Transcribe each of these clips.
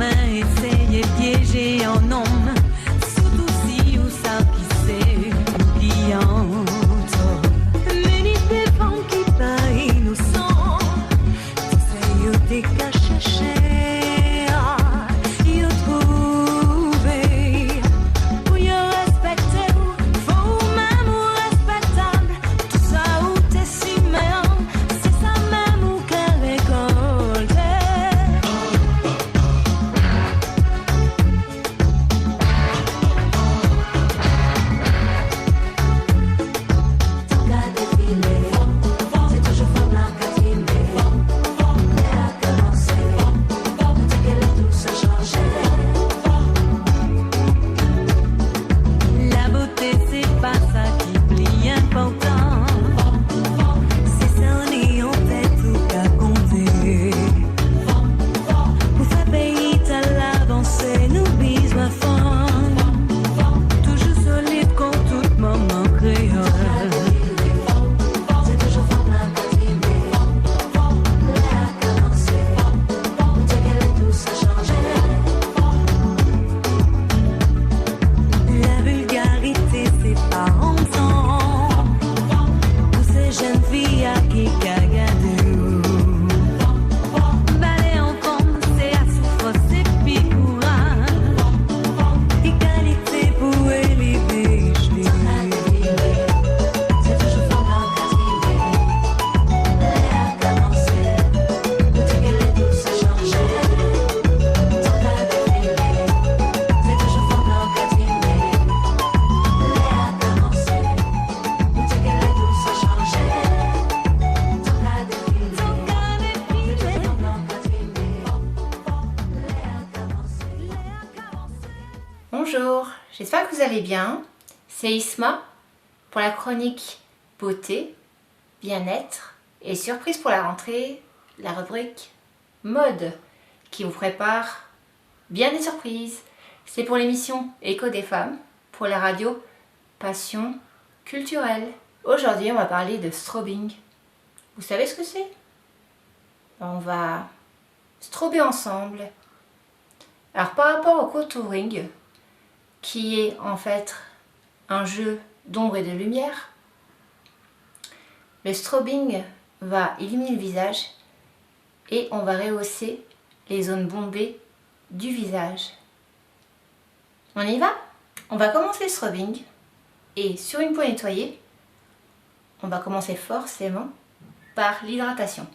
jamais essayé de piéger un homme, surtout si ou ça qui c'est qui entre. Mais ni des femmes qui pas innocents, tu sais, yo t'es qu'à chercher, yo trouver, pour y respecter, faut même ou respectable, tout ça ou t'es si même, c'est ça même ou qu'elle récolte. La beauté c'est pas ça qui plie important, c'est ça on est en fait tout qu'à compter. Pour faire payer ta l'avancée, nous bisous à fond, toujours solide contre tout moment créole. La vulgarité c'est pas en temps, pour ces jeunes filles à qui cagadou. Balai en forme c'est à souffrance c'est picoura, égalité pour élever c'est toujours fort dans Bonjour, j'espère que vous allez bien. C'est Isma pour la chronique beauté, bien-être et surprise pour la rentrée, la rubrique mode qui vous prépare bien des surprises. C'est pour l'émission Écho des femmes, pour la radio Passion culturelle. Aujourd'hui, on va parler de strobing. Vous savez ce que c'est? On va strober ensemble. Alors par rapport au contouring, qui est en fait un jeu d'ombre et de lumière, le strobing va illuminer le visage et on va rehausser les zones bombées du visage. On y va? On va commencer le strobing et sur une peau nettoyée, on va commencer forcément par l'hydratation.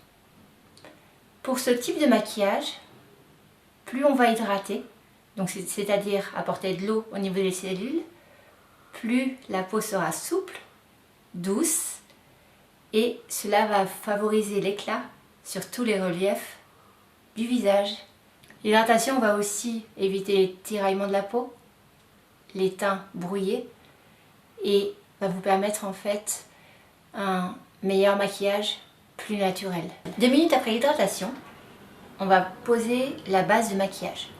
Pour ce type de maquillage, plus on va hydrater, donc c'est-à-dire apporter de l'eau au niveau des cellules, plus la peau sera souple, douce, et cela va favoriser l'éclat sur tous les reliefs du visage. L'hydratation va aussi éviter les tiraillements de la peau, les teints brouillés, et va vous permettre en fait un meilleur maquillage plus naturel. 2 minutes après l'hydratation, on va poser la base de maquillage.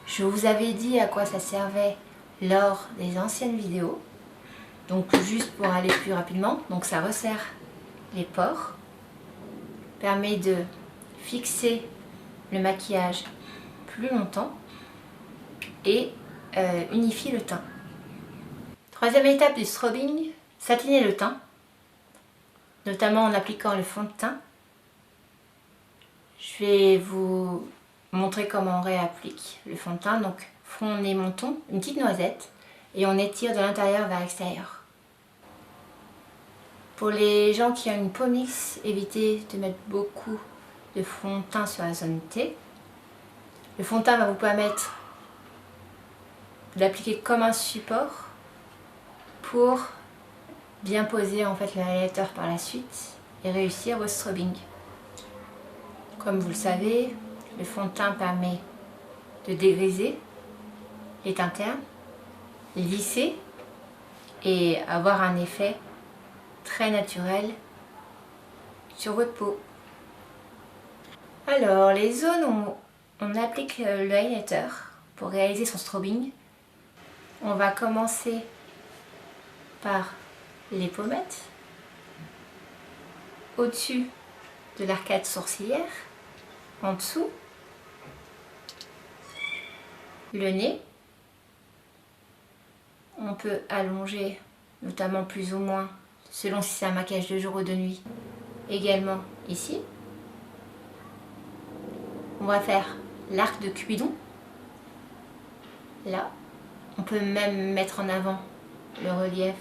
Je vous avais dit à quoi ça servait lors des anciennes vidéos. Donc juste pour aller plus rapidement, donc ça resserre les pores, permet de fixer le maquillage plus longtemps et unifie le teint. Troisième étape du strobing, satiner le teint, notamment en appliquant le fond de teint. Je vais vous montrer comment on réapplique le fond de teint. Donc front, nez, menton, une petite noisette et on étire de l'intérieur vers l'extérieur. Pour les gens qui ont une peau mixte, évitez de mettre beaucoup de fond de teint sur la zone T. Le fond de teint va vous permettre d'appliquer comme un support pour bien poser en fait le highlighter par la suite et réussir votre strobing. Comme vous le savez, le fond de teint permet de dégriser les teintes internes, lisser et avoir un effet très naturel sur votre peau. Alors, les zones où on applique le highlighter pour réaliser son strobing, on va commencer par les pommettes, au-dessus de l'arcade sourcilière, en dessous, Le nez, on peut allonger, notamment plus ou moins, selon si c'est un maquillage de jour ou de nuit. Également ici. On va faire l'arc de Cupidon. Là, on peut même mettre en avant le relief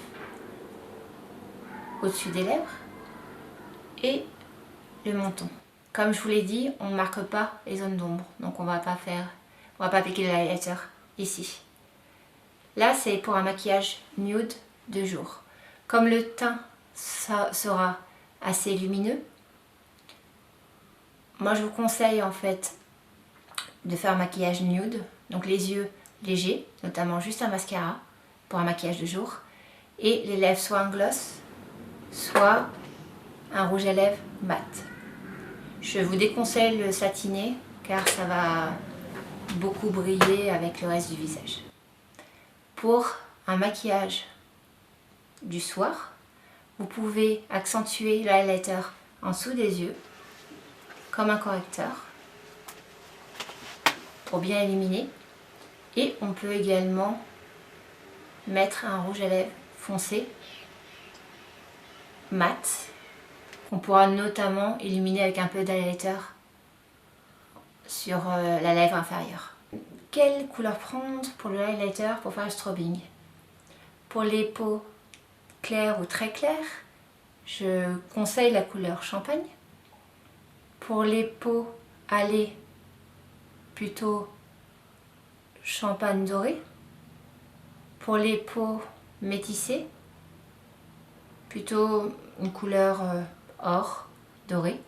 au-dessus des lèvres et le menton. Comme je vous l'ai dit, on ne marque pas les zones d'ombre, donc on va pas appliquer le highlighter ici. Là, c'est pour un maquillage nude de jour. Comme le teint sera assez lumineux, moi je vous conseille en fait de faire un maquillage nude, donc les yeux légers, notamment juste un mascara pour un maquillage de jour, et les lèvres soit un gloss, soit un rouge à lèvres mat. Je vous déconseille le satiné car ça va beaucoup briller avec le reste du visage. Pour un maquillage du soir, vous pouvez accentuer le highlighter en dessous des yeux comme un correcteur pour bien éliminer, et on peut également mettre un rouge à lèvres foncé mat qu'on pourra notamment éliminer avec un peu d'highlighter sur la lèvre inférieure. Quelle couleur prendre pour le highlighter pour faire le strobing? Pour les peaux claires ou très claires, je conseille la couleur champagne. Pour les peaux hâlées, plutôt champagne doré. Pour les peaux métissées, plutôt une couleur or, doré.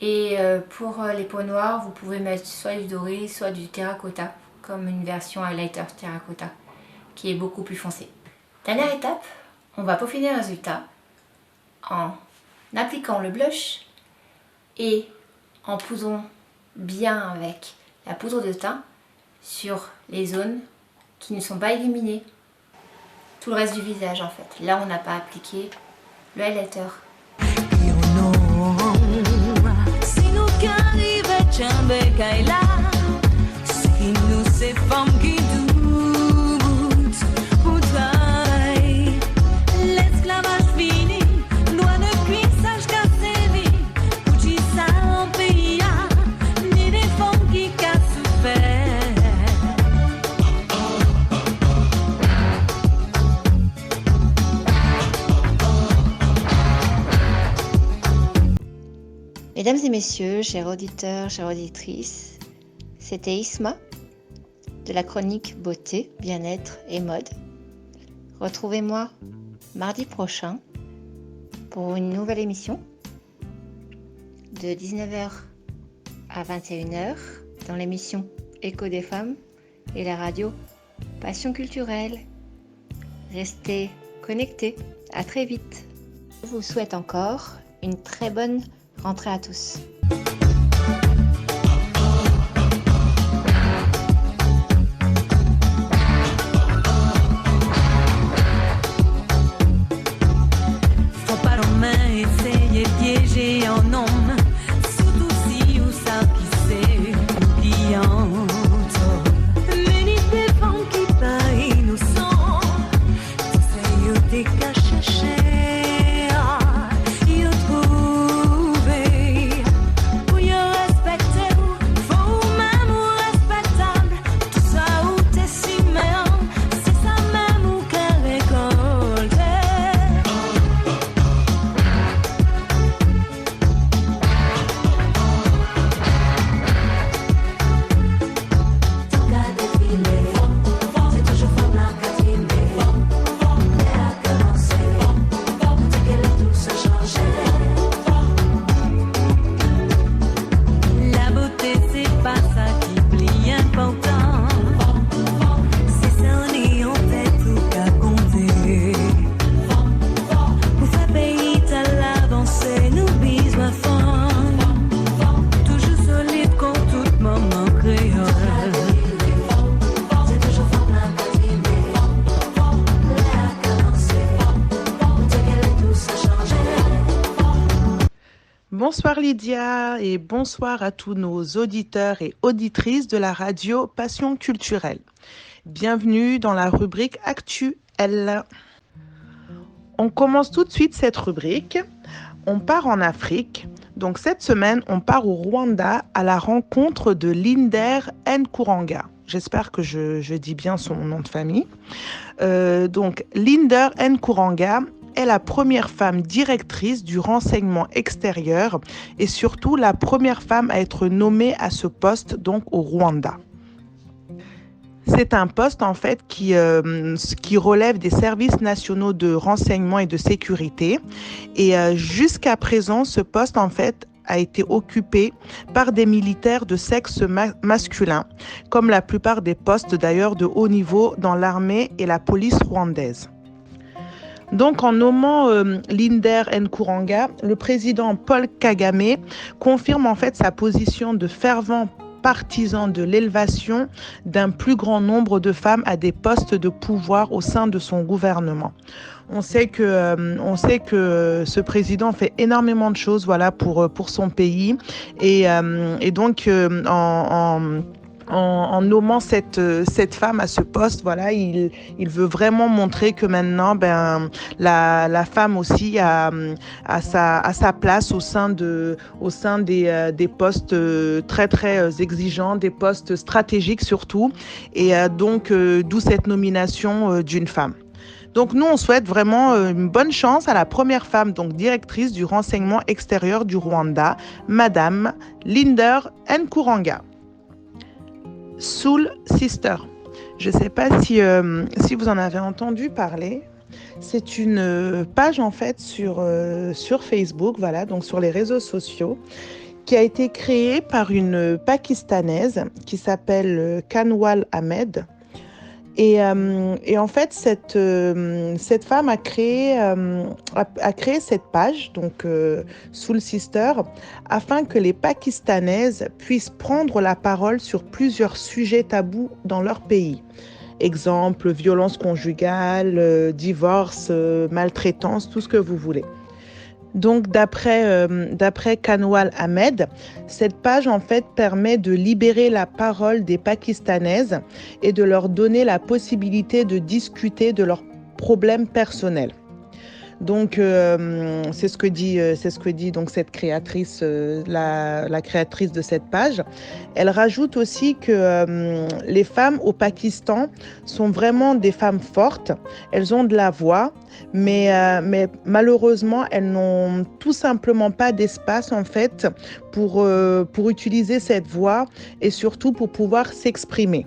Et pour les peaux noires, vous pouvez mettre soit du doré, soit du terracotta, comme une version highlighter terracotta, qui est beaucoup plus foncé. Dernière étape, on va peaufiner le résultat en appliquant le blush et en poussant bien avec la poudre de teint sur les zones qui ne sont pas illuminées. Tout le reste du visage en fait. Là, on n'a pas appliqué le highlighter. Mesdames et messieurs, chers auditeurs, chères auditrices, c'était Isma de la chronique beauté, bien-être et mode. Retrouvez-moi mardi prochain pour une nouvelle émission de 19h à 21h dans l'émission Écho des femmes et la radio Passion culturelle. Restez connectés, à très vite. Je vous souhaite encore une très bonne rentrée à tous. Faut pas l'homme essayer piéger un homme, surtout si ou ça qui c'est qui entre. Mais ni des femmes qui pas innocent, c'est yo des cachés. Lydia et bonsoir à tous nos auditeurs et auditrices de la radio Passion culturelle. Bienvenue dans la rubrique Actuelle. On commence tout de suite cette rubrique. On part en Afrique. Donc cette semaine, on part au Rwanda à la rencontre de Linder Nkuranga. J'espère que je dis bien son nom de famille. Donc Linder Nkuranga est la première femme directrice du renseignement extérieur et surtout la première femme à être nommée à ce poste donc au Rwanda. C'est un poste en fait qui relève des services nationaux de renseignement et de sécurité et jusqu'à présent ce poste en fait a été occupé par des militaires de sexe masculin, comme la plupart des postes d'ailleurs de haut niveau dans l'armée et la police rwandaise. Donc en nommant Linder Nkuranga, le président Paul Kagame confirme en fait sa position de fervent partisan de l'élévation d'un plus grand nombre de femmes à des postes de pouvoir au sein de son gouvernement. On sait que ce président fait énormément de choses pour son pays et donc en nommant cette femme à ce poste, il veut vraiment montrer que maintenant, la femme aussi a sa place au sein des postes très très exigeants, des postes stratégiques surtout, et donc d'où cette nomination d'une femme. Donc nous, on souhaite vraiment une bonne chance à la première femme donc directrice du renseignement extérieur du Rwanda, Madame Linder Nkuranga. Soul Sister. Je ne sais pas si vous en avez entendu parler. C'est une page en fait sur Facebook, donc sur les réseaux sociaux, qui a été créée par une Pakistanaise qui s'appelle Kanwal Ahmed. Et en fait, cette femme a créé cette page, donc Soul Sister, afin que les Pakistanaises puissent prendre la parole sur plusieurs sujets tabous dans leur pays. Exemple, violence conjugale, divorce, maltraitance, tout ce que vous voulez. Donc, d'après Kanwal Ahmed, cette page en fait permet de libérer la parole des Pakistanaises et de leur donner la possibilité de discuter de leurs problèmes personnels. Donc, c'est ce que dit donc cette créatrice, la créatrice de cette page. Elle rajoute aussi que les femmes au Pakistan sont vraiment des femmes fortes. Elles ont de la voix, mais malheureusement, elles n'ont tout simplement pas d'espace en fait pour utiliser cette voix et surtout pour pouvoir s'exprimer.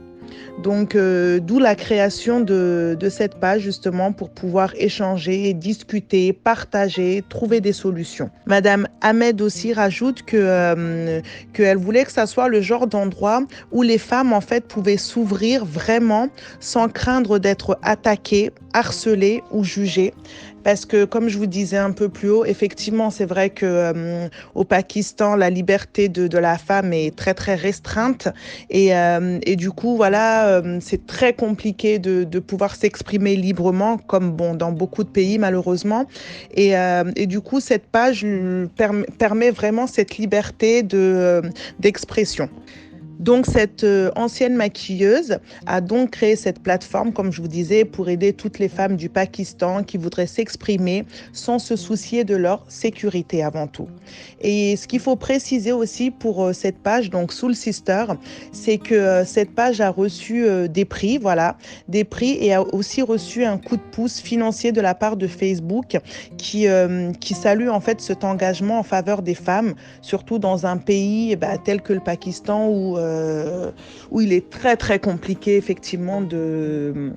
Donc, d'où la création de cette page justement pour pouvoir échanger, discuter, partager, trouver des solutions. Madame Ahmed aussi rajoute qu'elle voulait que ça soit le genre d'endroit où les femmes en fait pouvaient s'ouvrir vraiment sans craindre d'être attaquées, harcelées ou jugées. Parce que, comme je vous disais un peu plus haut, effectivement, c'est vrai que au Pakistan, la liberté de la femme est très, très restreinte. Et du coup, c'est très compliqué de pouvoir s'exprimer librement, comme dans beaucoup de pays, malheureusement. Et du coup, cette page permet vraiment cette liberté d'expression. Donc, cette ancienne maquilleuse a donc créé cette plateforme, comme je vous disais, pour aider toutes les femmes du Pakistan qui voudraient s'exprimer sans se soucier de leur sécurité avant tout. Et ce qu'il faut préciser aussi pour cette page, donc Soul Sister, c'est que cette page a reçu des prix et a aussi reçu un coup de pouce financier de la part de Facebook qui salue en fait cet engagement en faveur des femmes, surtout dans un pays tel que le Pakistan où il est très très compliqué effectivement de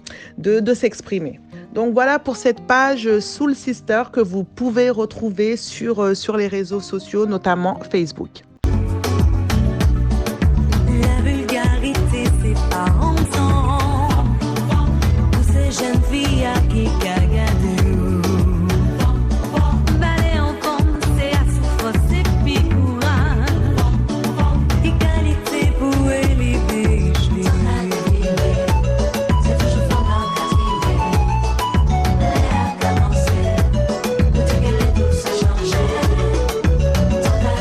s'exprimer. Donc voilà pour cette page Soul Sister que vous pouvez retrouver sur les réseaux sociaux, notamment Facebook. La vulgarité, c'est pas ensemble. Pour ces jeunes filles à qui cagadou. Balai en forme, c'est à souffrance, c'est picoura. Égalité pour élever, c'est toujours fort en castiver. Elle a commencé, tout est tout ça changeait. Tant qu'à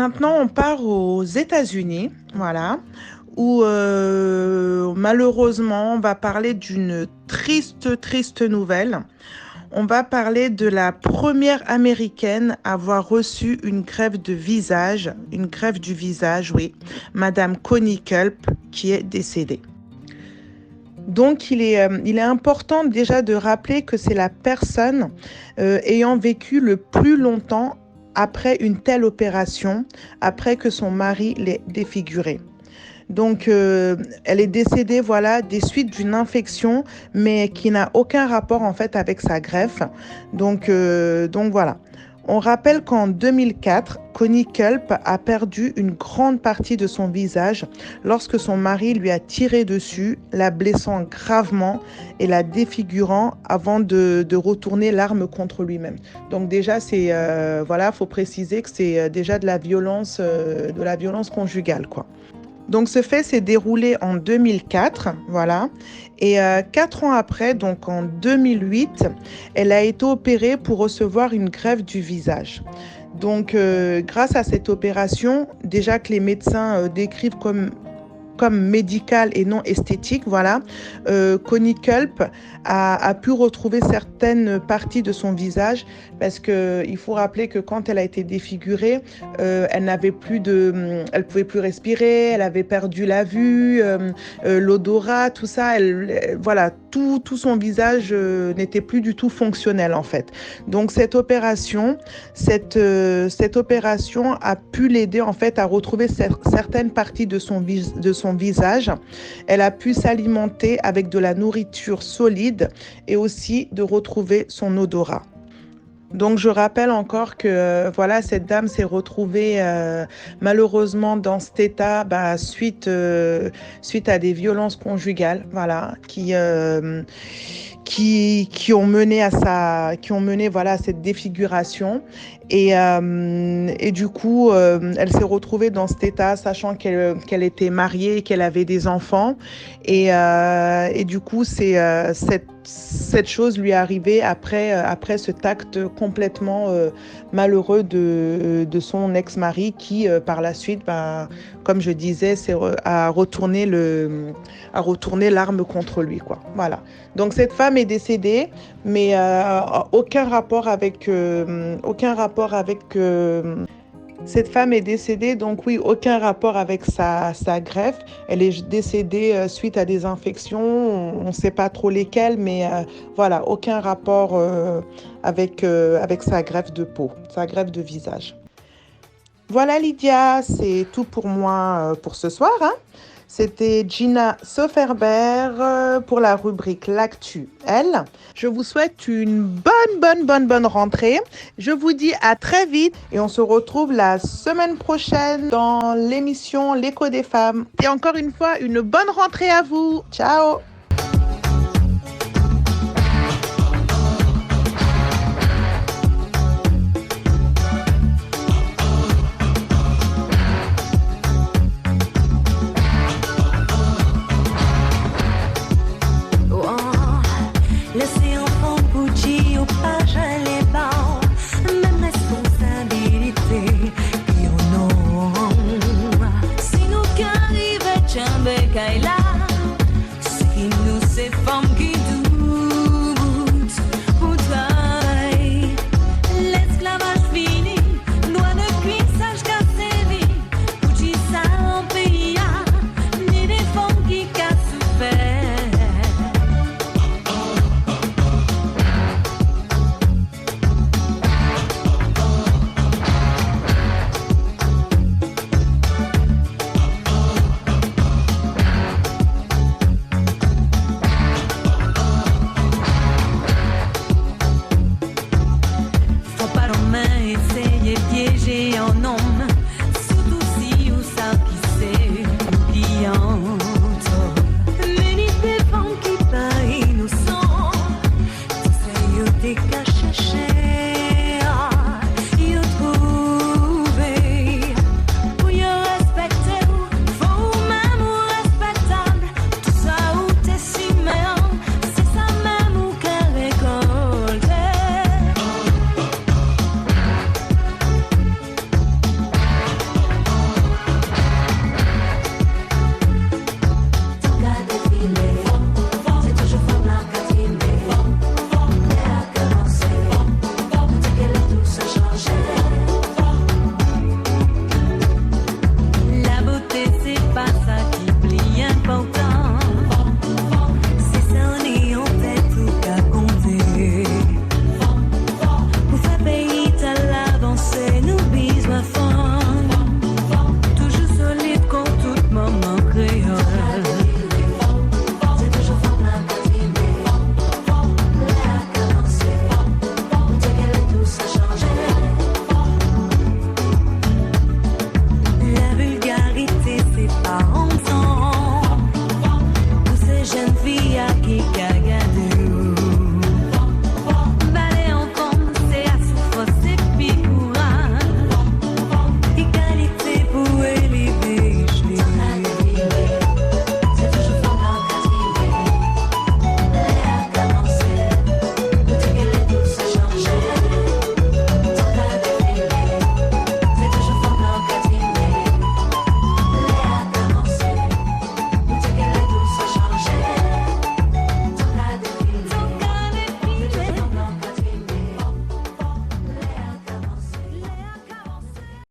maintenant, on part aux États-Unis, voilà, où malheureusement, on va parler d'une triste nouvelle. On va parler de la première américaine à avoir reçu une greffe du visage, oui, Madame Connie Culp, qui est décédée. Donc, il est important déjà de rappeler que c'est la personne ayant vécu le plus longtemps après une telle opération, après que son mari l'ait défigurée. Donc, elle est décédée, voilà, des suites d'une infection, mais qui n'a aucun rapport en fait avec sa greffe. Donc voilà. On rappelle qu'en 2004, Connie Culp a perdu une grande partie de son visage lorsque son mari lui a tiré dessus, la blessant gravement et la défigurant avant de retourner l'arme contre lui-même. Donc déjà, voilà, faut préciser que c'est déjà de la violence conjugale, quoi. Donc ce fait s'est déroulé en 2004, voilà, et 4 ans après, donc en 2008, elle a été opérée pour recevoir une greffe du visage. Donc grâce à cette opération, déjà que les médecins décrivent comme médicale et non esthétique, voilà, Connie Culp a pu retrouver certaines parties de son visage parce que il faut rappeler que quand elle a été défigurée, elle pouvait plus respirer, elle avait perdu la vue, l'odorat, tout ça, voilà, tout son visage n'était plus du tout fonctionnel en fait. Donc cette opération a pu l'aider en fait à retrouver certaines parties de son visage. Elle a pu s'alimenter avec de la nourriture solide et aussi de retrouver son odorat. Donc je rappelle encore que voilà, cette dame s'est retrouvée malheureusement dans cet état suite à des violences conjugales, voilà, qui ont mené voilà à cette défiguration et du coup elle s'est retrouvée dans cet état sachant qu'elle était mariée, qu'elle avait des enfants et du coup c'est cette chose lui est arrivée après cet acte complètement malheureux de son ex-mari qui par la suite, comme je disais, a retourné l'arme contre lui, quoi. Voilà. Donc cette femme est décédée, mais aucun rapport avec cette femme est décédée, donc oui, aucun rapport avec sa greffe. Elle est décédée suite à des infections, on ne sait pas trop lesquelles, mais voilà, aucun rapport avec sa greffe de peau, sa greffe de visage. Voilà Lydia, c'est tout pour moi pour ce soir, hein. C'était Gina Soferber pour la rubrique L'Actu Elle. Je vous souhaite une bonne rentrée. Je vous dis à très vite et on se retrouve la semaine prochaine dans l'émission L'écho des femmes. Et encore une fois, une bonne rentrée à vous. Ciao. Laissez enfant Gucci au page les bancs, même responsabilité, et oh non. Si nous qu'arrive, Tchambé, Kaila.